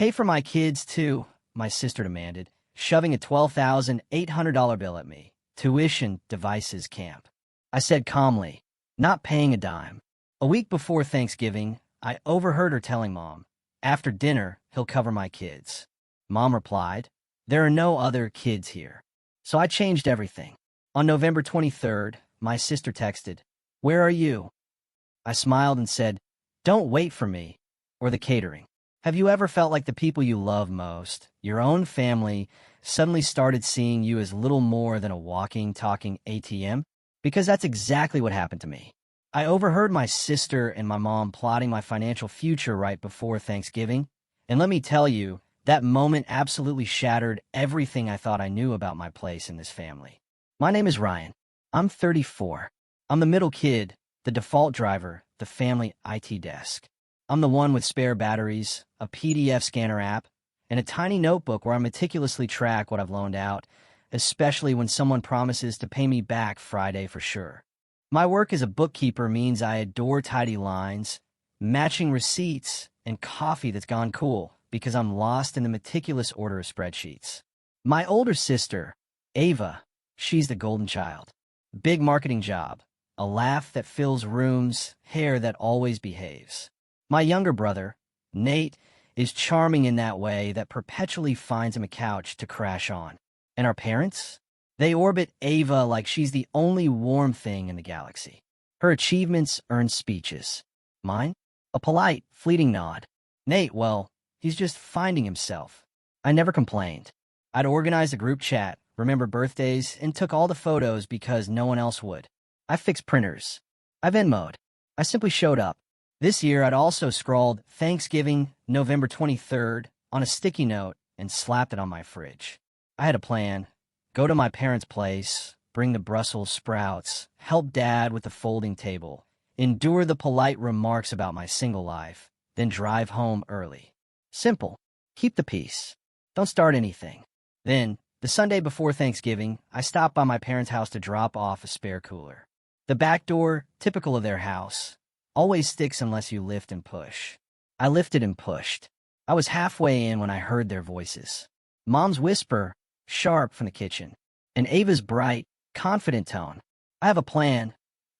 Pay for my kids, too, my sister demanded, shoving a $12,800 bill at me. Tuition, devices, camp. I said calmly, not paying a dime. A week before Thanksgiving, I overheard her telling Mom, after dinner, he'll cover my kids. Mom replied, there are no other kids here. So I changed everything. On November 23rd, my sister texted, where are you? I smiled and said, don't wait for me, or the catering. Have you ever felt like the people you love most, your own family, suddenly started seeing you as little more than a walking, talking ATM? Because that's exactly what happened to me. I overheard my sister and my mom plotting my financial future right before Thanksgiving, and let me tell you, that moment absolutely shattered everything I thought I knew about my place in this family. My name is Ryan. I'm 34. I'm the middle kid, the default driver, the family IT desk. I'm the one with spare batteries, a PDF scanner app, and a tiny notebook where I meticulously track what I've loaned out, especially when someone promises to pay me back Friday for sure. My work as a bookkeeper means I adore tidy lines, matching receipts, and coffee that's gone cool because I'm lost in the meticulous order of spreadsheets. My older sister, Ava, she's the golden child. Big marketing job, a laugh that fills rooms, hair that always behaves. My younger brother, Nate, is charming in that way that perpetually finds him a couch to crash on. And our parents? They orbit Ava like she's the only warm thing in the galaxy. Her achievements earn speeches. Mine? A polite, fleeting nod. Nate, well, he's just finding himself. I never complained. I'd organized a group chat, remembered birthdays, and took all the photos because no one else would. I fixed printers. I Venmo'd. I simply showed up. This year, I'd also scrawled Thanksgiving, November 23rd on a sticky note and slapped it on my fridge. I had a plan. Go to my parents' place, bring the Brussels sprouts, help Dad with the folding table, endure the polite remarks about my single life, then drive home early. Simple. Keep the peace. Don't start anything. Then, the Sunday before Thanksgiving, I stopped by my parents' house to drop off a spare cooler. The back door, typical of their house, always sticks unless you lift and push. I lifted and pushed. I was halfway in when I heard their voices. Mom's whisper, sharp from the kitchen, and Ava's bright, confident tone. I have a plan,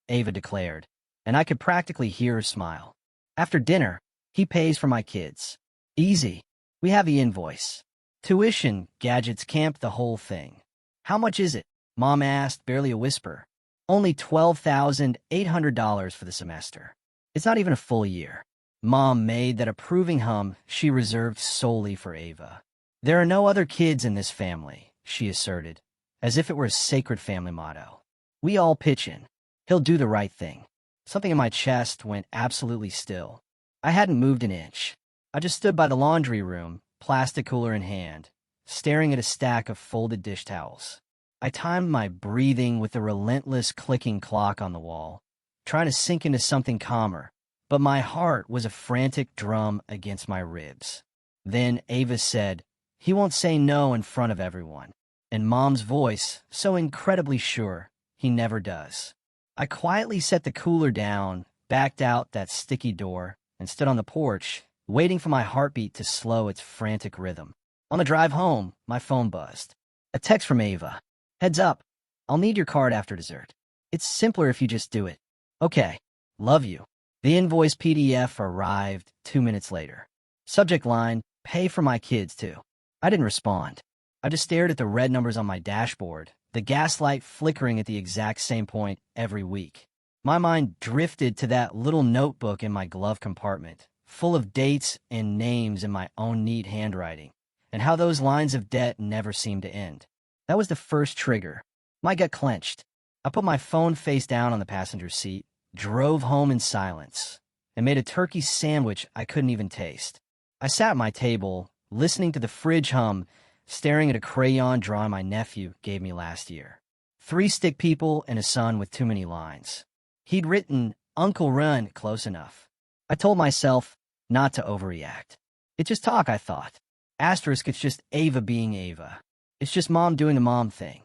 Ava declared, and I could practically hear her smile. After dinner, he pays for my kids. Easy. We have the invoice. Tuition, gadgets, camp, the whole thing. How much is it? Mom asked, barely a whisper. Only $12,800 for the semester. It's not even a full year. Mom made that approving hum she reserved solely for Ava. There are no other kids in this family, she asserted, as if it were a sacred family motto. We all pitch in. He'll do the right thing. Something in my chest went absolutely still. I hadn't moved an inch. I just stood by the laundry room, plastic cooler in hand, staring at a stack of folded dish towels. I timed my breathing with the relentless clicking clock on the wall, trying to sink into something calmer, but my heart was a frantic drum against my ribs. Then Ava said, he won't say no in front of everyone. And Mom's voice, so incredibly sure, he never does. I quietly set the cooler down, backed out that sticky door, and stood on the porch, waiting for my heartbeat to slow its frantic rhythm. On the drive home, my phone buzzed. A text from Ava. Heads up, I'll need your card after dessert. It's simpler if you just do it. Okay, love you. The invoice PDF arrived 2 minutes later. Subject line, pay for my kids too. I didn't respond. I just stared at the red numbers on my dashboard, the gaslight flickering at the exact same point every week. My mind drifted to that little notebook in my glove compartment, full of dates and names in my own neat handwriting, and how those lines of debt never seemed to end. That was the first trigger. My gut clenched. I put my phone face down on the passenger seat, drove home in silence, and made a turkey sandwich I couldn't even taste. I sat at my table, listening to the fridge hum, staring at a crayon drawing my nephew gave me last year. 3 stick people and a son with too many lines. He'd written, Uncle Run, close enough. I told myself not to overreact. It's just talk, I thought. Asterisk, it's just Ava being Ava. It's just Mom doing a mom thing.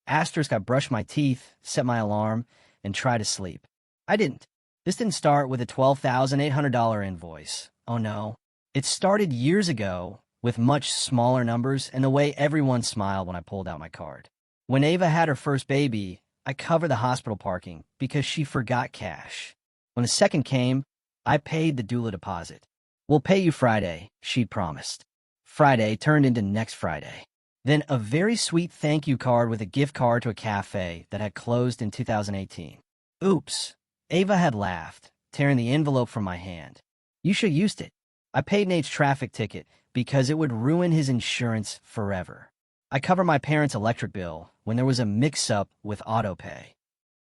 Asterisk, I brushed my teeth, set my alarm, and tried to sleep. I didn't. This didn't start with a $12,800 invoice. Oh no. It started years ago with much smaller numbers and the way everyone smiled when I pulled out my card. When Ava had her first baby, I covered the hospital parking because she forgot cash. When the second came, I paid the doula deposit. We'll pay you Friday, she'd promised. Friday turned into next Friday. Then a very sweet thank you card with a gift card to a cafe that had closed in 2018. Oops. Ava had laughed, tearing the envelope from my hand. You should have used it. I paid Nate's traffic ticket because it would ruin his insurance forever. I covered my parents' electric bill when there was a mix-up with autopay.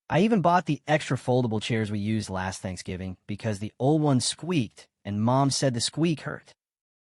I even bought the extra foldable chairs we used last Thanksgiving because the old ones squeaked and Mom said the squeak hurt.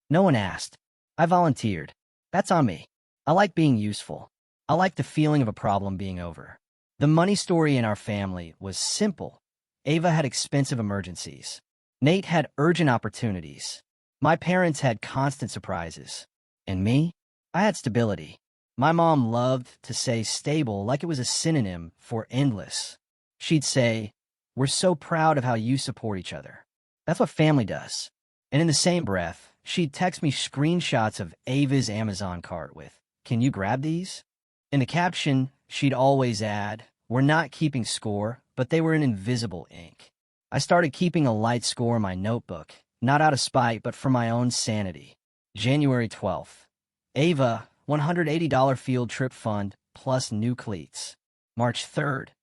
No one asked. I volunteered. That's on me. I like being useful. I like the feeling of a problem being over. The money story in our family was simple. Ava had expensive emergencies. Nate had urgent opportunities. My parents had constant surprises. And me? I had stability. My mom loved to say stable like it was a synonym for endless. She'd say, "We're so proud of how you support each other." That's what family does. And in the same breath, she'd text me screenshots of Ava's Amazon cart with, "Can you grab these?" In the caption, she'd always add, "We're not keeping score, but they were in invisible ink." I started keeping a light score in my notebook, not out of spite, but for my own sanity. January 12th. Ava, $180 field trip fund plus new cleats. March 3rd.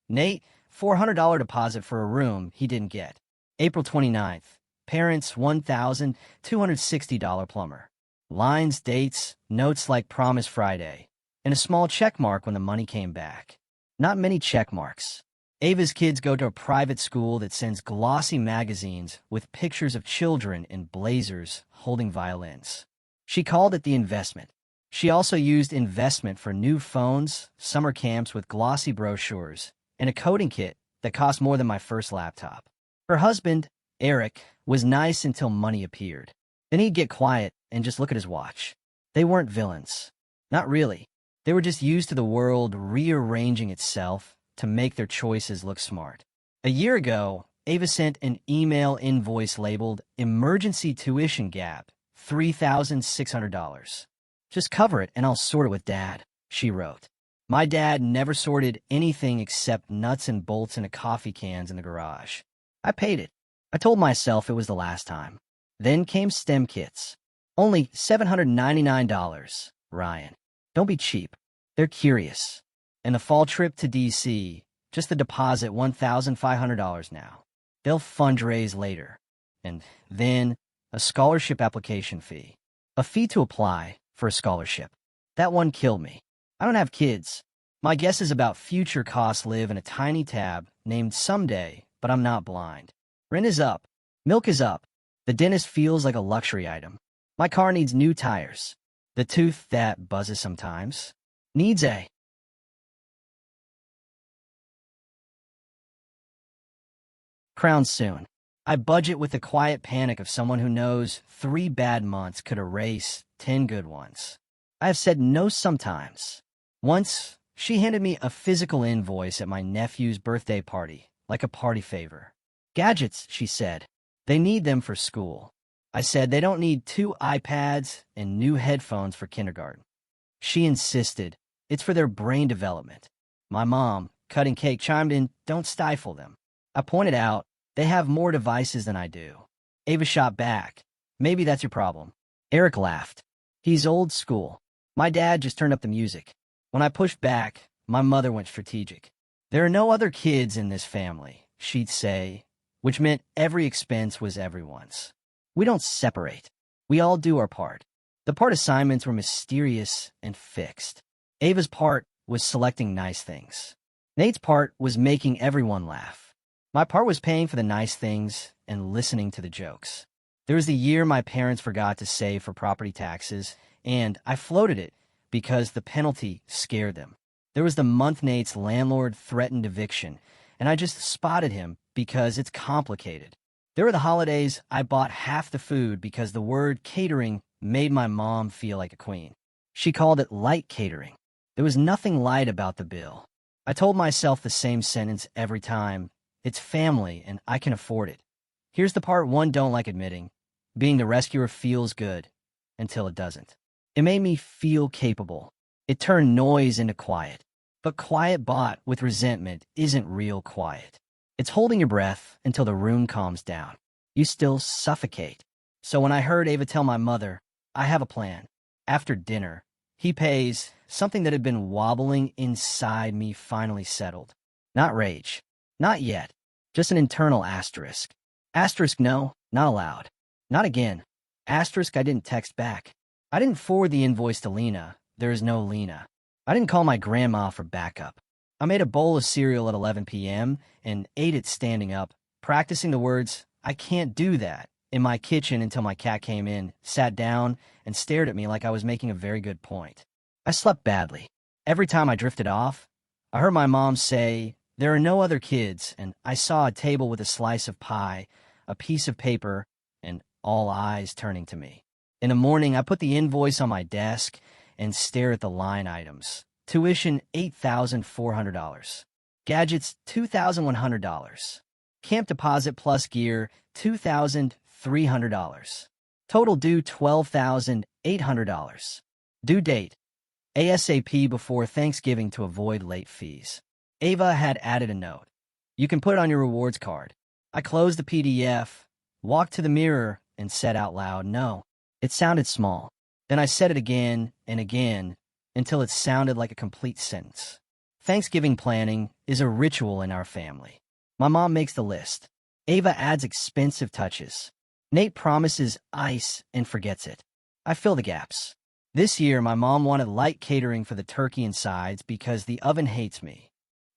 Nate, $400 deposit for a room he didn't get. April 29th. Parents, $1,260 plumber. Lines, dates, notes like Promise Friday, and a small check mark when the money came back. Not many check marks. Ava's kids go to a private school that sends glossy magazines with pictures of children in blazers holding violins. She called it the investment. She also used investment for new phones, summer camps with glossy brochures, and a coding kit that cost more than my first laptop. Her husband, Eric, was nice until money appeared. Then he'd get quiet and just look at his watch. They weren't villains. Not really. They were just used to the world rearranging itself to make their choices look smart. A year ago, Ava sent an email invoice labeled Emergency Tuition Gap, $3,600. "Just cover it and I'll sort it with Dad," she wrote. My dad never sorted anything except nuts and bolts into coffee cans in the garage. I paid it. I told myself it was the last time. Then came STEM kits. Only $799, Ryan. Don't be cheap. They're curious. And the fall trip to D.C., just the deposit, $1,500 now. They'll fundraise later. And then a scholarship application fee. A fee to apply for a scholarship. That one killed me. I don't have kids. My guesses about future costs live in a tiny tab named Someday, but I'm not blind. Rent is up. Milk is up. The dentist feels like a luxury item. My car needs new tires. The tooth that buzzes sometimes needs a crown soon. I budget with the quiet panic of someone who knows 3 bad months could erase 10 good ones. I have said no sometimes. Once, she handed me a physical invoice at my nephew's birthday party, like a party favor. "Gadgets," she said. "They need them for school." I said they don't need 2 iPads and new headphones for kindergarten. She insisted. It's for their brain development. My mom, cutting cake, chimed in, "Don't stifle them." I pointed out, they have more devices than I do. Ava shot back. "Maybe that's your problem." Eric laughed. "He's old school. My dad just turned up the music." When I pushed back, my mother went strategic. "There are no other kids in this family," she'd say, which meant every expense was everyone's. "We don't separate. We all do our part." The part assignments were mysterious and fixed. Ava's part was selecting nice things. Nate's part was making everyone laugh. My part was paying for the nice things and listening to the jokes. There was the year my parents forgot to save for property taxes, and I floated it because the penalty scared them. There was the month Nate's landlord threatened eviction, and I just spotted him because it's complicated. There were the holidays I bought half the food because the word catering made my mom feel like a queen. She called it light catering. There was nothing light about the bill. I told myself the same sentence every time. It's family, and I can afford it. Here's the part one don't like admitting. Being the rescuer feels good until it doesn't. It made me feel capable. It turned noise into quiet. But quiet bought with resentment isn't real quiet. It's holding your breath until the room calms down. You still suffocate. So when I heard Ava tell my mother, I have a plan. After dinner, he pays, something that had been wobbling inside me finally settled. Not rage. Not yet. Just an internal asterisk. Asterisk no, not allowed. Not again. Asterisk I didn't text back. I didn't forward the invoice to Lena. There is no Lena. I didn't call my grandma for backup. I made a bowl of cereal at 11 p.m. and ate it standing up, practicing the words, I can't do that, in my kitchen until my cat came in, sat down, and stared at me like I was making a very good point. I slept badly. Every time I drifted off, I heard my mom say, there are no other kids, and I saw a table with a slice of pie, a piece of paper, and all eyes turning to me. In the morning, I put the invoice on my desk and stared at the line items. Tuition, $8,400. Gadgets, $2,100. Camp deposit plus gear, $2,300. Total due, $12,800. Due date, ASAP before Thanksgiving to avoid late fees. Ava had added a note. You can put it on your rewards card. I closed the PDF, walked to the mirror, and said out loud, no. It sounded small. Then I said it again and again until it sounded like a complete sentence. Thanksgiving planning is a ritual in our family. My mom makes the list. Ava adds expensive touches. Nate promises ice and forgets it. I fill the gaps. This year, my mom wanted light catering for the turkey and sides because the oven hates me.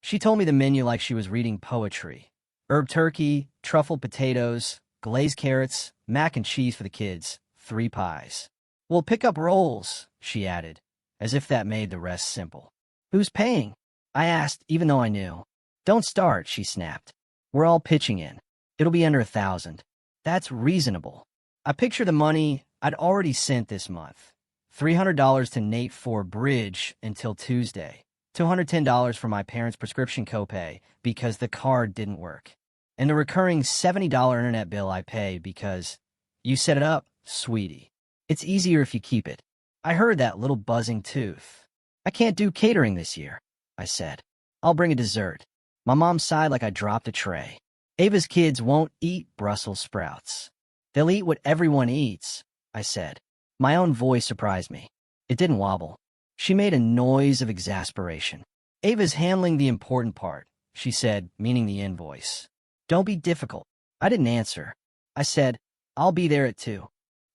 She told me the menu like she was reading poetry. Herb turkey, truffled potatoes, glazed carrots, mac and cheese for the kids, 3 pies. We'll pick up rolls, she added, as if that made the rest simple. Who's paying? I asked, even though I knew. Don't start, she snapped. We're all pitching in. It'll be under 1,000. That's reasonable. I picture the money I'd already sent this month. $300 to Nate for bridge until Tuesday. $210 for my parents' prescription copay because the card didn't work. And the recurring $70 internet bill I pay because you set it up, sweetie. It's easier if you keep it. I heard that little buzzing tooth. I can't do catering this year, I said. I'll bring a dessert. My mom sighed like I dropped a tray. Ava's kids won't eat Brussels sprouts. They'll eat what everyone eats, I said. My own voice surprised me. It didn't wobble. She made a noise of exasperation. Ava's handling the important part, she said, meaning the invoice. Don't be difficult. I didn't answer. I said, I'll be there at 2.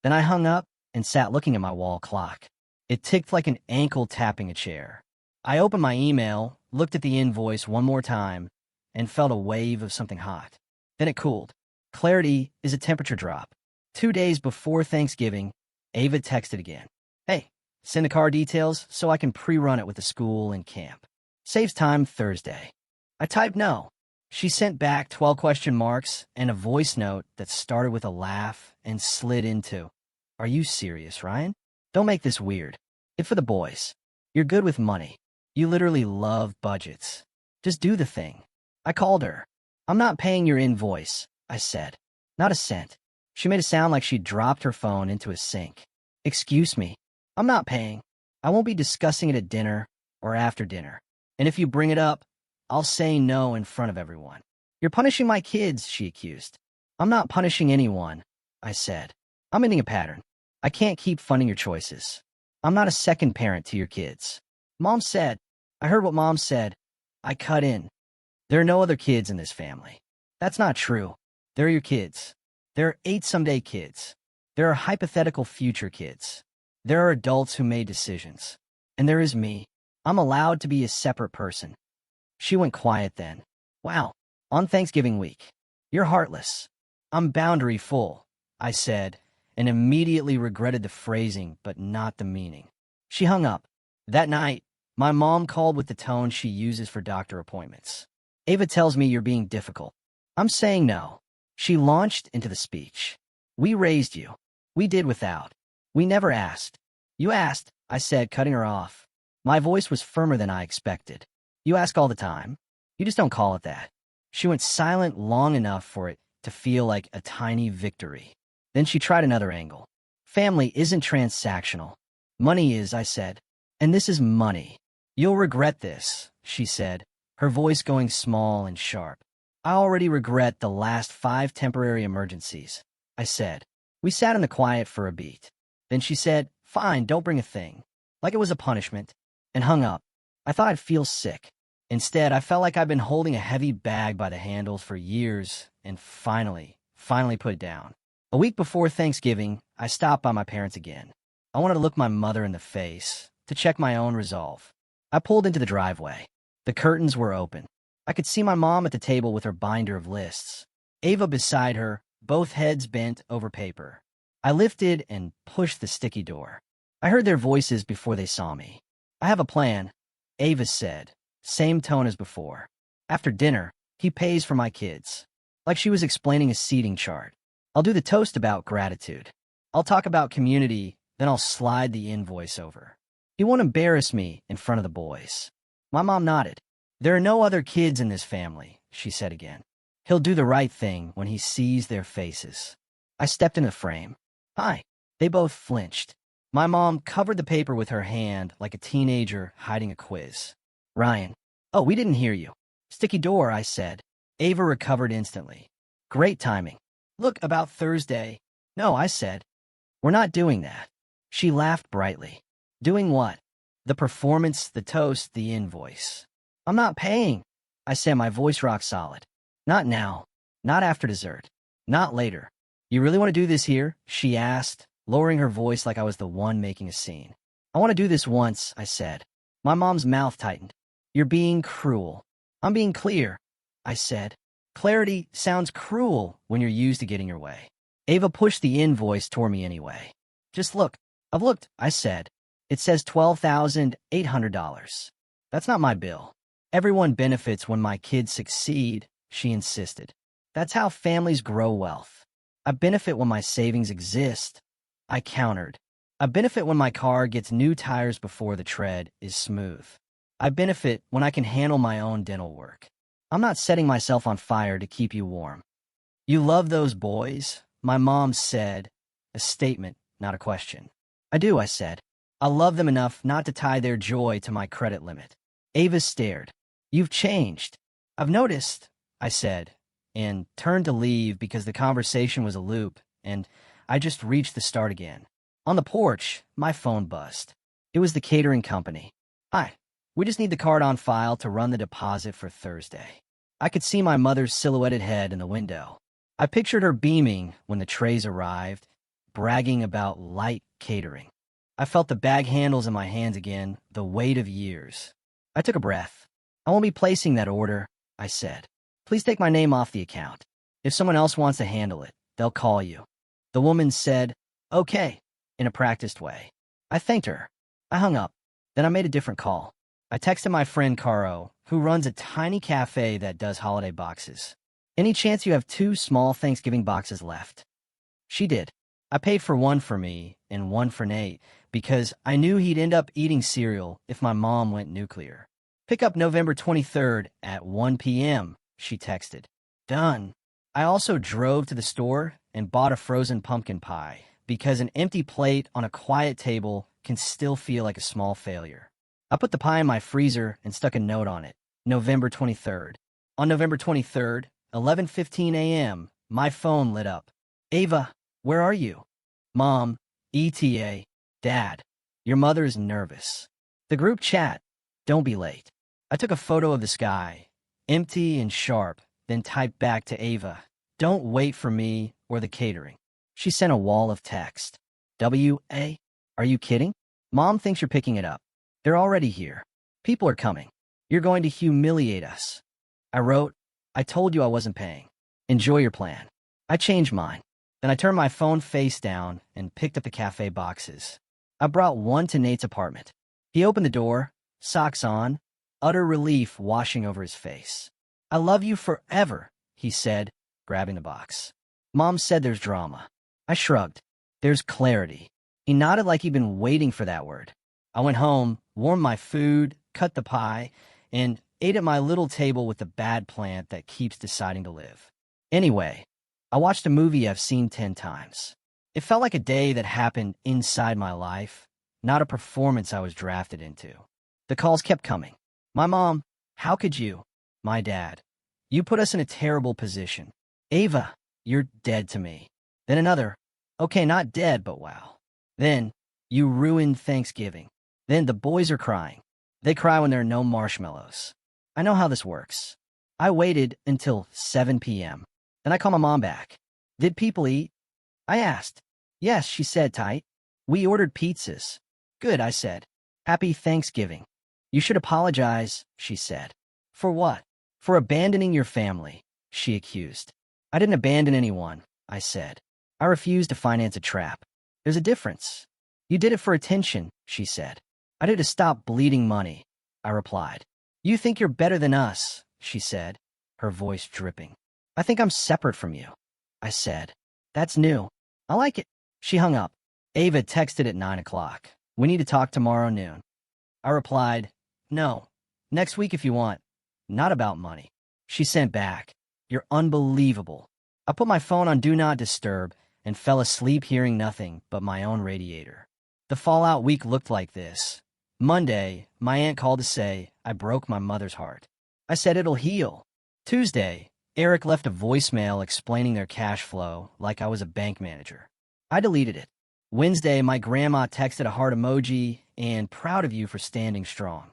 Then I hung up and sat looking at my wall clock. It ticked like an ankle tapping a chair. I opened my email, looked at the invoice one more time, and felt a wave of something hot. Then it cooled. Clarity is a temperature drop. 2 days before Thanksgiving, Ava texted again. Hey, send the car details so I can pre-run it with the school and camp. Saves time Thursday. I typed no. She sent back 12 question marks and a voice note that started with a laugh and slid into, are you serious, Ryan? Don't make this weird. It's for the boys. You're good with money. You literally love budgets. Just do the thing. I called her. I'm not paying your invoice, I said. Not a cent. She made it sound like she'd dropped her phone into a sink. Excuse me. I'm not paying. I won't be discussing it at dinner or after dinner. And if you bring it up, I'll say no in front of everyone. You're punishing my kids, she accused. I'm not punishing anyone, I said. I'm ending a pattern. I can't keep funding your choices. I'm not a second parent to your kids. Mom said. I heard what Mom said. I cut in. There are no other kids in this family. That's not true. They're your kids. There are 8 someday kids. There are hypothetical future kids. There are adults who made decisions. And there is me. I'm allowed to be a separate person. She went quiet then. Wow, on Thanksgiving week. You're heartless. I'm boundary full, I said, and immediately regretted the phrasing but not the meaning. She hung up. That night, my mom called with the tone she uses for doctor appointments. Ava tells me you're being difficult. I'm saying no. She launched into the speech. We raised you. We did without. We never asked. You asked, I said, cutting her off. My voice was firmer than I expected. You ask all the time. You just don't call it that. She went silent long enough for it to feel like a tiny victory. Then she tried another angle. Family isn't transactional. Money is, I said. And this is money. You'll regret this, she said, her voice going small and sharp. I already regret the last 5 temporary emergencies, I said. We sat in the quiet for a beat. Then she said, fine, don't bring a thing. Like it was a punishment. And hung up. I thought I'd feel sick. Instead, I felt like I'd been holding a heavy bag by the handles for years and finally put it down. A week before Thanksgiving, I stopped by my parents again. I wanted to look my mother in the face, to check my own resolve. I pulled into the driveway. The curtains were open. I could see my mom at the table with her binder of lists. Ava beside her, both heads bent over paper. I lifted and pushed the sticky door. I heard their voices before they saw me. I have a plan, Ava said, same tone as before. After dinner, he pays for my kids. Like she was explaining a seating chart. I'll do the toast about gratitude. I'll talk about community, then I'll slide the invoice over. He won't embarrass me in front of the boys. My mom nodded. There are no other kids in this family, she said again. He'll do the right thing when he sees their faces. I stepped in the frame. Hi. They both flinched. My mom covered the paper with her hand like a teenager hiding a quiz. Ryan. Oh, we didn't hear you. Sticky door, I said. Ava recovered instantly. Great timing. Look, about Thursday. No, I said. We're not doing that. She laughed brightly. Doing what? The performance, the toast, the invoice. I'm not paying, I said, my voice rock solid. Not now. Not after dessert. Not later. You really want to do this here? She asked, lowering her voice like I was the one making a scene. I want to do this once, I said. My mom's mouth tightened. You're being cruel. I'm being clear, I said. Clarity sounds cruel when you're used to getting your way. Ava pushed the invoice toward me anyway. Just look. I've looked, I said. It says $12,800. That's not my bill. Everyone benefits when my kids succeed, she insisted. That's how families grow wealth. I benefit when my savings exist, I countered. I benefit when my car gets new tires before the tread is smooth. I benefit when I can handle my own dental work. I'm not setting myself on fire to keep you warm. You love those boys, my mom said, a statement, not a question. I do, I said. I love them enough not to tie their joy to my credit limit. Ava stared. You've changed. I've noticed, I said, and turned to leave because the conversation was a loop, and I just reached the start again. On the porch, my phone buzzed. It was the catering company. Hi, we just need the card on file to run the deposit for Thursday. I could see my mother's silhouetted head in the window. I pictured her beaming when the trays arrived, bragging about light catering. I felt the bag handles in my hands again, the weight of years. I took a breath. I won't be placing that order, I said. Please take my name off the account. If someone else wants to handle it, they'll call you. The woman said, okay, in a practiced way. I thanked her. I hung up. Then I made a different call. I texted my friend Caro, who runs a tiny cafe that does holiday boxes. Any chance you have 2 small Thanksgiving boxes left? She did. I paid for one for me and one for Nate because I knew he'd end up eating cereal if my mom went nuclear. Pick up November 23rd at 1 p.m., she texted. Done. I also drove to the store and bought a frozen pumpkin pie because an empty plate on a quiet table can still feel like a small failure. I put the pie in my freezer and stuck a note on it. November 23rd. On November 23rd, 11:15 a.m., my phone lit up. Ava, where are you? Mom, ETA, Dad, your mother is nervous. The group chat, don't be late. I took a photo of the sky, empty and sharp, then typed back to Ava, don't wait for me or the catering. She sent a wall of text. W.A., are you kidding? Mom thinks you're picking it up. They're already here. People are coming. You're going to humiliate us. I wrote, I told you I wasn't paying. Enjoy your plan. I changed mine. Then I turned my phone face down and picked up the cafe boxes. I brought one to Nate's apartment. He opened the door, socks on, utter relief washing over his face. I love you forever, he said, grabbing the box. Mom said there's drama. I shrugged. There's clarity. He nodded like he'd been waiting for that word. I went home, warmed my food, cut the pie, and ate at my little table with the bad plant that keeps deciding to live. Anyway, I watched a movie I've seen 10 times. It felt like a day that happened inside my life, not a performance I was drafted into. The calls kept coming. My mom, how could you? My dad, you put us in a terrible position. Ava, you're dead to me. Then another, okay, not dead, but wow. Then, you ruined Thanksgiving. Then the boys are crying. They cry when there are no marshmallows. I know how this works. I waited until 7 p.m. Then I called my mom back. Did people eat? I asked. Yes, she said, tight. We ordered pizzas. Good, I said. Happy Thanksgiving. You should apologize, she said. For what? For abandoning your family, she accused. I didn't abandon anyone, I said. I refused to finance a trap. There's a difference. You did it for attention, she said. I did it to stop bleeding money, I replied. You think you're better than us, she said, her voice dripping. I think I'm separate from you, I said. That's new. I like it. She hung up. Ava texted at 9 o'clock. We need to talk tomorrow noon. I replied, no, next week if you want. Not about money. She sent back, you're unbelievable. I put my phone on Do Not Disturb and fell asleep hearing nothing but my own radiator. The fallout week looked like this. Monday, my aunt called to say I broke my mother's heart. I said it'll heal. Tuesday, Eric left a voicemail explaining their cash flow like I was a bank manager. I deleted it. Wednesday, my grandma texted a heart emoji and proud of you for standing strong.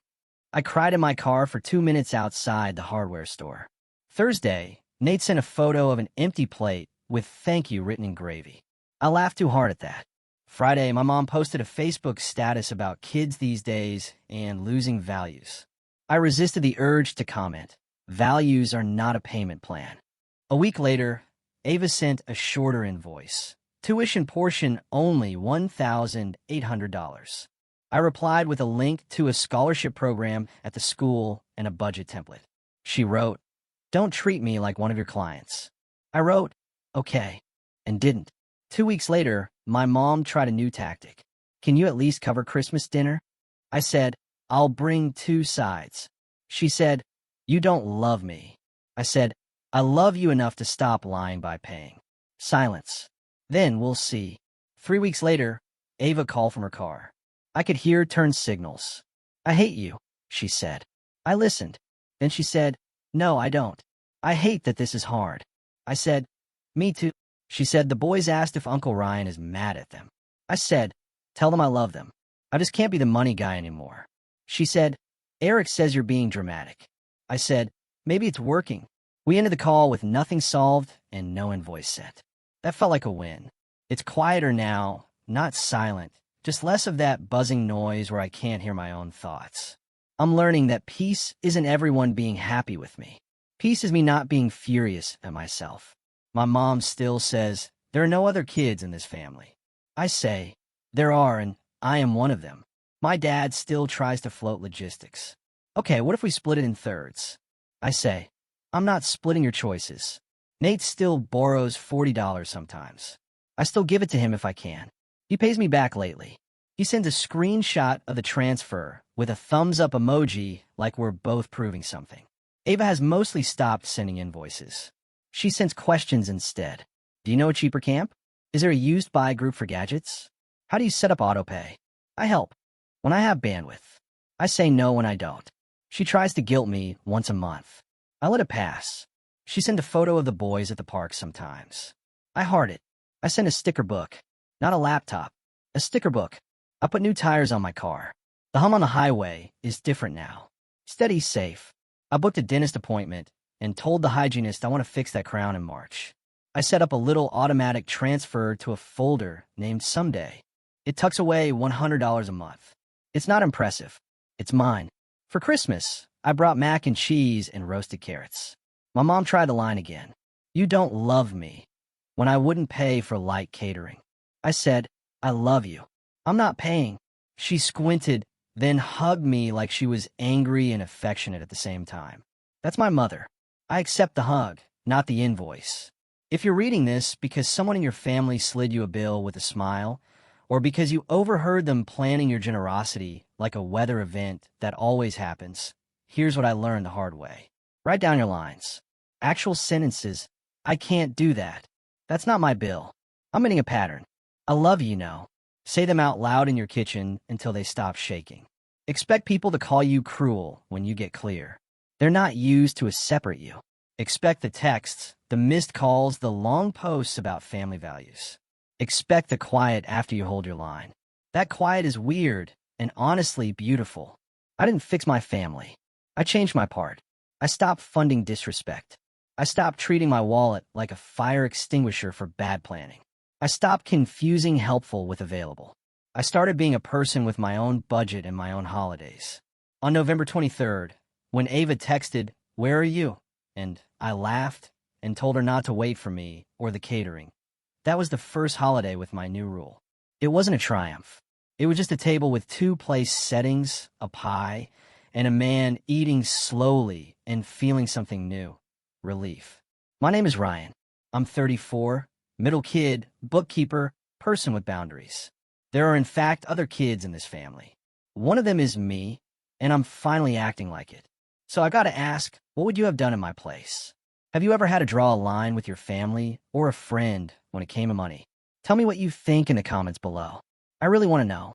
I cried in my car for 2 minutes outside the hardware store. Thursday, Nate sent a photo of an empty plate with thank you written in gravy. I laughed too hard at that. Friday, my mom posted a Facebook status about kids these days and losing values. I resisted the urge to comment. Values are not a payment plan. A week later, Ava sent a shorter invoice. Tuition portion only $1,800. I replied with a link to a scholarship program at the school and a budget template. She wrote, don't treat me like one of your clients. I wrote, okay, and didn't. 2 weeks later, my mom tried a new tactic. Can you at least cover Christmas dinner? I said, I'll bring 2 sides. She said, you don't love me. I said, I love you enough to stop lying by paying. Silence. Then we'll see. 3 weeks later, Ava called from her car. I could hear turn signals. I hate you, she said. I listened. Then she said, no, I don't. I hate that this is hard. I said, me too. She said the boys asked if Uncle Ryan is mad at them. I said, tell them I love them. I just can't be the money guy anymore. She said, Eric says you're being dramatic. I said, maybe it's working. We ended the call with nothing solved and no invoice sent. That felt like a win. It's quieter now, not silent, just less of that buzzing noise where I can't hear my own thoughts. I'm learning that peace isn't everyone being happy with me. Peace is me not being furious at myself. My mom still says, there are no other kids in this family. I say, there are, and I am one of them. My dad still tries to float logistics. Okay, what if we split it in thirds? I say, I'm not splitting your choices. Nate still borrows $40 sometimes. I still give it to him if I can. He pays me back lately. He sends a screenshot of the transfer with a thumbs up emoji like we're both proving something. Ava has mostly stopped sending invoices. She sends questions instead. Do you know a cheaper camp? Is there a used buy group for gadgets? How do you set up autopay? I help. When I have bandwidth. I say no when I don't. She tries to guilt me once a month. I let it pass. She sends a photo of the boys at the park sometimes. I heart it. I send a sticker book. Not a laptop. A sticker book. I put new tires on my car. The hum on the highway is different now. Steady, safe. I booked a dentist appointment and told the hygienist I want to fix that crown in March. I set up a little automatic transfer to a folder named Someday. It tucks away $100 a month. It's not impressive. It's mine. For Christmas, I brought mac and cheese and roasted carrots. My mom tried the line again. You don't love me. When I wouldn't pay for light catering. I said, I love you. I'm not paying. She squinted, then hugged me like she was angry and affectionate at the same time. That's my mother. I accept the hug, not the invoice. If you're reading this because someone in your family slid you a bill with a smile, or because you overheard them planning your generosity like a weather event that always happens, here's what I learned the hard way. Write down your lines. Actual sentences. I can't do that. That's not my bill. I'm getting a pattern. I love you know. Say them out loud in your kitchen until they stop shaking. Expect people to call you cruel when you get clear. They're not used to separate you. Expect the texts, the missed calls, the long posts about family values. Expect the quiet after you hold your line. That quiet is weird and honestly beautiful. I didn't fix my family. I changed my part. I stopped funding disrespect. I stopped treating my wallet like a fire extinguisher for bad planning. I stopped confusing helpful with available. I started being a person with my own budget and my own holidays. On November 23rd, when Ava texted, "Where are you?" and I laughed and told her not to wait for me or the catering, that was the first holiday with my new rule. It wasn't a triumph. It was just a table with two place settings, a pie, and a man eating slowly and feeling something new. Relief. My name is Ryan. I'm 34, middle kid, bookkeeper, person with boundaries. There are in fact other kids in this family. One of them is me, and I'm finally acting like it. So I gotta ask, what would you have done in my place? Have you ever had to draw a line with your family or a friend when it came to money? Tell me what you think in the comments below. I really want to know.